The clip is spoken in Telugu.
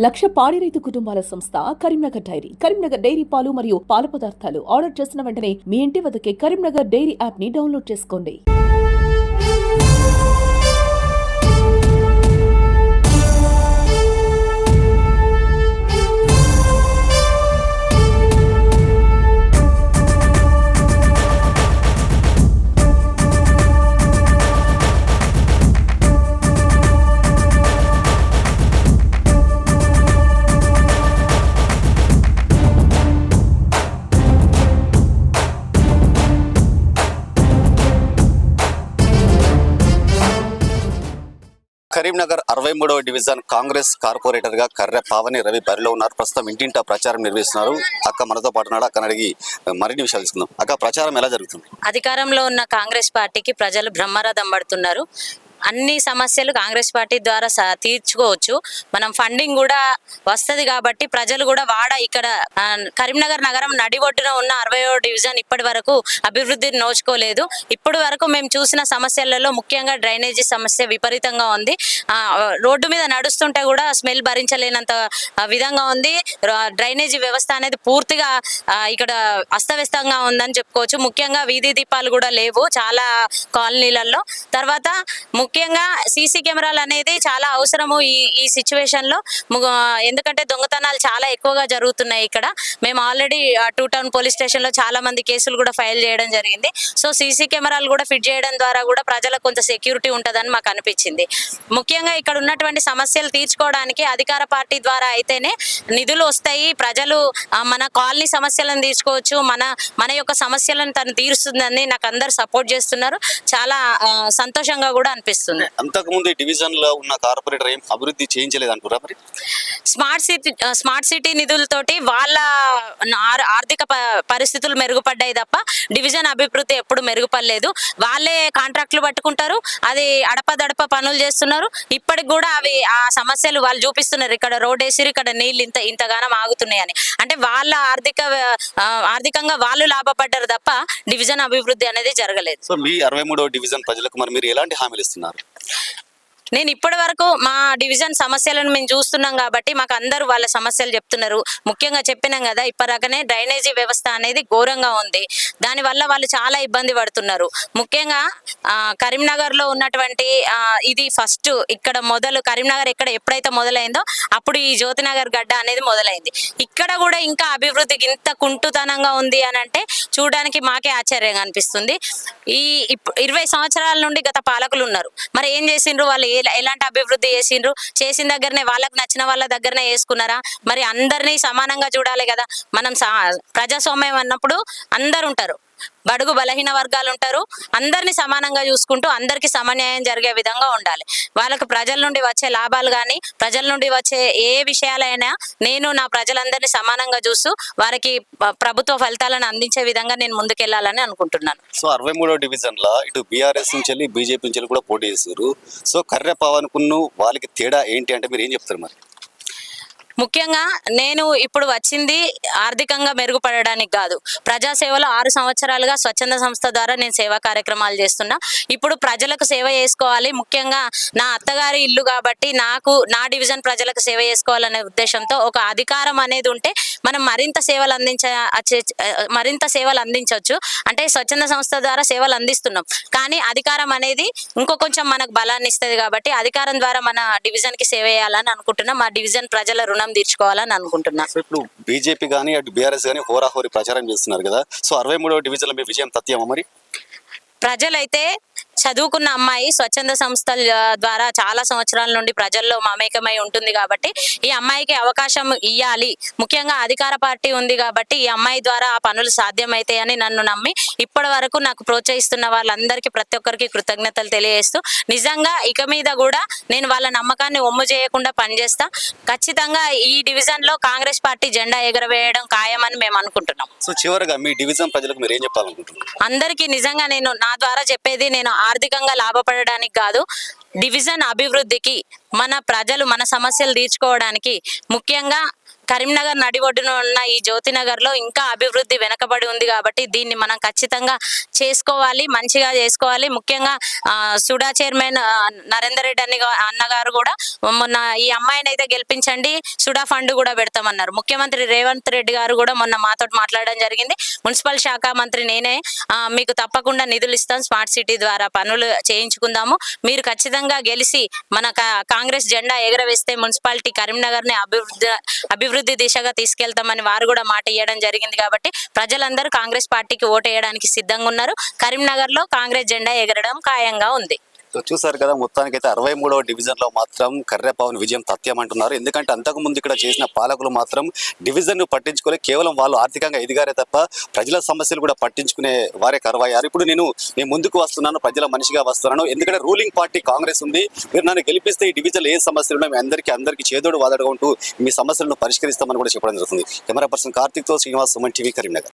లక్ష పాడి రైతు కుటుంబాల సంస్థ కరీంనగర్ డైరీ. కరీంనగర్ డైరీ పాలు మరియు పాల పదార్థాలు ఆర్డర్ చేసిన వెంటనే మీ ఇంటి వద్దకే కరీంనగర్ డైరీ యాప్ ని డౌన్లోడ్ చేసుకోండి. కరీంనగర్ 63వ డివిజన్ కాంగ్రెస్ కార్పొరేటర్ గా కర్రె పావని రవి బరిలో ఉన్నారు. ప్రస్తుతం ఇంటింటా ప్రచారం నిర్వహిస్తున్నారు. అక్క మనతో పాటు ఉన్నాడు. అక్కని అడిగి మరిన్ని విషయాలు తెలుసుకుందాం. అక్క, ప్రచారం ఎలా జరుగుతుంది? అధికారంలో ఉన్న కాంగ్రెస్ పార్టీకి ప్రజలు బ్రహ్మరథం పడుతున్నారు. అన్ని సమస్యలు కాంగ్రెస్ పార్టీ ద్వారా తీర్చుకోవచ్చు. మనం ఫండింగ్ కూడా వస్తుంది కాబట్టి ప్రజలు కూడా ఇక్కడ కరీంనగర్ నగరం నడిబొడ్డున ఉన్న 60వ డివిజన్ ఇప్పటి వరకు అభివృద్ధిని నోచుకోలేదు. ఇప్పటి వరకు మేము చూసిన సమస్యలలో ముఖ్యంగా డ్రైనేజీ సమస్య విపరీతంగా ఉంది. రోడ్డు మీద నడుస్తుంటే కూడా స్మెల్ భరించలేనంత విధంగా ఉంది. డ్రైనేజీ వ్యవస్థ అనేది పూర్తిగా ఇక్కడ అస్తవ్యస్తంగా ఉందని చెప్పుకోవచ్చు. ముఖ్యంగా వీధి దీపాలు కూడా లేవు చాలా కాలనీలలో. తర్వాత ముఖ్యంగా సీసీ కెమెరాలు అనేది చాలా అవసరము ఈ సిచ్యువేషన్ లో. ఎందుకంటే దొంగతనాలు చాలా ఎక్కువగా జరుగుతున్నాయి ఇక్కడ. మేము ఆల్రెడీ 2 టౌన్ పోలీస్ స్టేషన్ లో చాలా మంది కేసులు కూడా ఫైల్ చేయడం జరిగింది. సో సీసీ కెమెరాలు కూడా ఫిట్ చేయడం ద్వారా కూడా ప్రజలకు కొంత సెక్యూరిటీ ఉంటుందని మాకు అనిపించింది. ముఖ్యంగా ఇక్కడ ఉన్నటువంటి సమస్యలు తీర్చుకోవడానికి అధికార పార్టీ ద్వారా అయితేనే నిధులు వస్తాయి. ప్రజలు మన కాలనీ సమస్యలను తీర్చుకోవచ్చు. మన యొక్క సమస్యలను తను తీరుస్తుందని నాకు అందరు సపోర్ట్ చేస్తున్నారు. చాలా సంతోషంగా కూడా అనిపిస్తుంది. అంతకుముందు డివిజన్ లో ఉన్న కార్పొరేటర్ ఏం అభివృద్ధి చేయించలేదు అంటారా? మరి స్మార్ట్ సిటీ నిధులతోటి వాళ్ళ ఆర్థిక పరిస్థితులు మెరుగుపడ్డాయి తప్ప డివిజన్ అభివృద్ధి ఎప్పుడు మెరుగుపడలేదు. వాళ్ళే కాంట్రాక్టులు పట్టుకుంటారు, అది అడపదడప పనులు చేస్తున్నారు. ఇప్పటికి కూడా ఆ సమస్యలు వాళ్ళు చూపిస్తున్నారు. ఇక్కడ రోడ్ వేసిరు, ఇక్కడ నీళ్ళు ఇంతగానం ఆగుతున్నాయని. అంటే వాళ్ళ ఆర్థికంగా వాళ్ళు లాభపడ్డారు తప్ప డివిజన్ అభివృద్ధి అనేది జరగలేదు. సో మీ 63వ డివిజన్ ప్రజలకు మరి మీరు ఎలాంటి హామీలు ఇస్తున్నారు? నేను ఇప్పటి వరకు మా డివిజన్ సమస్యలను మేము చూస్తున్నాం కాబట్టి మాకు అందరూ వాళ్ళ సమస్యలు చెప్తున్నారు. ముఖ్యంగా చెప్పినాం కదా, ఇప్పటికనే డ్రైనేజీ వ్యవస్థ అనేది ఘోరంగా ఉంది. దానివల్ల వాళ్ళు చాలా ఇబ్బంది పడుతున్నారు. ముఖ్యంగా కరీంనగర్ లో ఉన్నటువంటి ఇది ఫస్ట్ ఇక్కడ కరీంనగర్ ఎప్పుడైతే మొదలైందో అప్పుడు ఈ జ్యోతినగర్ గడ్డ అనేది మొదలైంది. ఇక్కడ కూడా ఇంకా అభివృద్ధికి ఇంత కుంటుతనంగా ఉంది అని అంటే చూడడానికి మాకే ఆశ్చర్యంగా అనిపిస్తుంది. ఈ 20 సంవత్సరాల నుండి గత పాలకులు ఉన్నారు. మరి ఏం చేసిండ్రు వాళ్ళు? ఎలాంటి అభివృద్ధి చేసిండ్రు? చేసిన దగ్గరనే వాళ్ళకి నచ్చిన వాళ్ళ దగ్గరనే వేసుకున్నారా? మరి అందరినీ సమానంగా చూడాలి కదా. మనం ప్రజాస్వామ్యం అన్నప్పుడు అందరు ఉంటారు, బడుగు బలహీన వర్గాలు ఉంటారు. అందరినీ సమానంగా చూసుకుంటూ అందరికీ సమన్యాయం జరిగే విధంగా ఉండాలి. వాళ్ళకు ప్రజల నుండి వచ్చే లాభాలు కానీ ప్రజల నుండి వచ్చే ఏ విషయాలైనా నేను నా ప్రజలందరినీ సమానంగా చూస్తూ వారికి ప్రభుత్వ ఫలితాలను అందించే విధంగా నేను ముందుకెళ్లాలని అనుకుంటున్నాను. సో 63వ డివిజన్ లో ఇటు బీఆర్ఎస్ నుంచి బీజేపీ నుంచి కూడా పోటీ చేశారు. సో కర్రె పవన్ కున్ను వాళ్ళకి తేడా ఏంటి అంటే మీరు ఏం చెప్తారు? మరి ముఖ్యంగా నేను ఇప్పుడు వచ్చింది ఆర్థికంగా మెరుగుపడడానికి కాదు. ప్రజాసేవలో 6 సంవత్సరాలుగా స్వచ్ఛంద సంస్థ ద్వారా నేను సేవా కార్యక్రమాలు చేస్తున్నా. ఇప్పుడు ప్రజలకు సేవ చేసుకోవాలి. ముఖ్యంగా నా అత్తగారి ఇల్లు కాబట్టి నా డివిజన్ ప్రజలకు సేవ చేసుకోవాలనే ఉద్దేశంతో ఒక అధికారం అనేది ఉంటే మనం మరింత సేవలు అందించవచ్చు. అంటే స్వచ్ఛంద సంస్థ ద్వారా సేవలు అందిస్తున్నాం, కానీ అధికారం అనేది కొంచెం మనకు బలాన్ని ఇస్తుంది కాబట్టి అధికారం ద్వారా మన డివిజన్ కి సేవ చేయాలని అనుకుంటున్నాం. మా డివిజన్ ప్రజల రుణం తీర్చుకోవాలని అనుకుంటున్నా. ఇప్పుడు బీజేపీ కానీ అటు బీఆర్ఎస్ కానీ హోరాహోరీ ప్రచారం చేస్తున్నారు కదా. సో 63వ డివిజన్ లో మీ విజయం తథ్యమా? మరి ప్రజలైతే చదువుకున్న అమ్మాయి స్వచ్ఛంద సంస్థల ద్వారా చాలా సంవత్సరాల నుండి ప్రజల్లో మమేకమై ఉంటుంది కాబట్టి ఈ అమ్మాయికి అవకాశం ఇవ్వాలి. ముఖ్యంగా అధికార పార్టీ ఉంది కాబట్టి ఈ అమ్మాయి ద్వారా ఆ పనులు సాధ్యమైతాయని నన్ను నమ్మి ఇప్పటి వరకు నాకు ప్రోత్సహిస్తున్న వాళ్ళందరికీ ప్రతి ఒక్కరికి కృతజ్ఞతలు తెలియజేస్తూ నిజంగా ఇక మీద కూడా నేను వాళ్ళ నమ్మకాన్ని ఒమ్ము చేయకుండా పనిచేస్తా. ఖచ్చితంగా ఈ డివిజన్ లో కాంగ్రెస్ పార్టీ జెండా ఎగరవేయడం ఖాయమని మేము అనుకుంటున్నాం. సో చివరగా మీ డివిజన్ ప్రజలకు మీరు ఏం చెప్పాలనుకుంటున్నారు? అందరికీ నిజంగా నేను నా ద్వారా చెప్పేది, నేను ఆర్థికంగా లాభపడడానికి కాదు, డివిజన్ అభివృద్ధికి మన ప్రజలు మన సమస్యలు తీర్చుకోవడానికి ముఖ్యంగా కరీంనగర్ నడి ఒడ్డున ఉన్న ఈ జ్యోతినగర్ లో ఇంకా అభివృద్ధి వెనకబడి ఉంది కాబట్టి దీన్ని మనం ఖచ్చితంగా చేసుకోవాలి, మంచిగా చేసుకోవాలి. ముఖ్యంగా సుడా చైర్మన్ నరేందర్ రెడ్డి అన్నగారు కూడా మొన్న ఈ అమ్మాయిని అయితే గెలిపించండి, సుడా ఫండ్ కూడా పెడతామన్నారు. ముఖ్యమంత్రి రేవంత్ రెడ్డి గారు కూడా మొన్న మాతో మాట్లాడడం జరిగింది. మున్సిపల్ శాఖ మంత్రి నేనే, మీకు తప్పకుండా నిధులు ఇస్తాం, స్మార్ట్ సిటీ ద్వారా పనులు చేయించుకుందాము, మీరు ఖచ్చితంగా గెలిచి మన కాంగ్రెస్ జెండా ఎగరవేస్తే మున్సిపాలిటీ కరీంనగర్ ని అభివృద్ధి దిశగా తీసుకెళ్తామని వారు కూడా మాట ఇవ్వడం జరిగింది. కాబట్టి ప్రజలందరూ కాంగ్రెస్ పార్టీకి ఓటు వేయడానికి సిద్ధంగా ఉన్నారు. కరీంనగర్ లో కాంగ్రెస్ జెండా ఎగరడం ఖాయంగా ఉంది. చూసారు కదా, మొత్తానికైతే 63వ డివిజన్ లో మాత్రం కర్రె పవన్ విజయం తథ్యం అంటున్నారు. ఎందుకంటే అంతకు ముందు ఇక్కడ చేసిన పాలకులు మాత్రం డివిజన్ ను పట్టించుకోలే, కేవలం వాళ్ళు ఆర్థికంగా ఎదిగారే తప్ప ప్రజల సమస్యలు కూడా పట్టించుకునే వారే కరువయ్యారు. ఇప్పుడు నేను ముందుకు వస్తున్నాను, ప్రజల మనిషిగా వస్తున్నాను, ఎందుకంటే రూలింగ్ పార్టీ కాంగ్రెస్ ఉంది, మీరు నన్ను గెలిపిస్తే ఈ డివిజన్ ఏ సమస్యలు ఉన్నాయి అందరికీ చేదోడు వాదడుగా ఉంటూ మీ సమస్యలను పరిష్కరిస్తామని కూడా చెప్పడం జరుగుతుంది. కెమెరా పర్సన్ కార్తిక్ తో శ్రీనివాస్, సుమన్ టీవీ, కరీంనగర్.